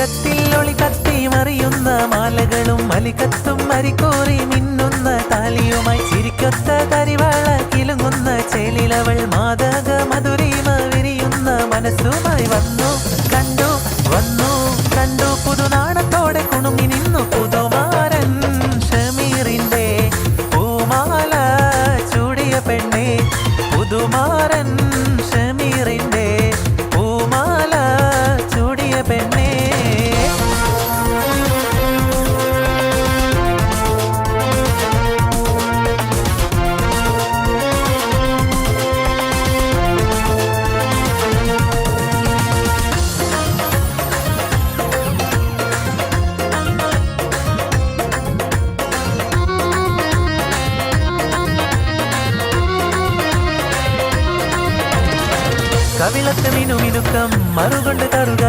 കഴുകത്തിൽ ഒളി കത്തി മറിയുന്ന മാലകളും മലികത്തും മരിക്കോറി മിന്നുന്ന താലിയുമായി ചിരിക്കൊത്ത കരിവാള കിലുങ്ങുന്ന ചേലിലവൾ മാതക മധുരിമ വിരിയുന്ന മനസ്സുമായി വന്നു കണ്ടു പുതുനാണത്തോടെ കുണുങ്ങി നിന്നു പുതുമാരൻ ഷമീറിന്റെ പൂമാല ചൂടിയ പെണ്ണെ പുതുമാരൻ ഷമീറിന്റെ പൂമാല ചൂടിയ പെണ്ണെ കവിളത്ത് മിനുമിനുക്കം മറുകൊണ്ട് കറുക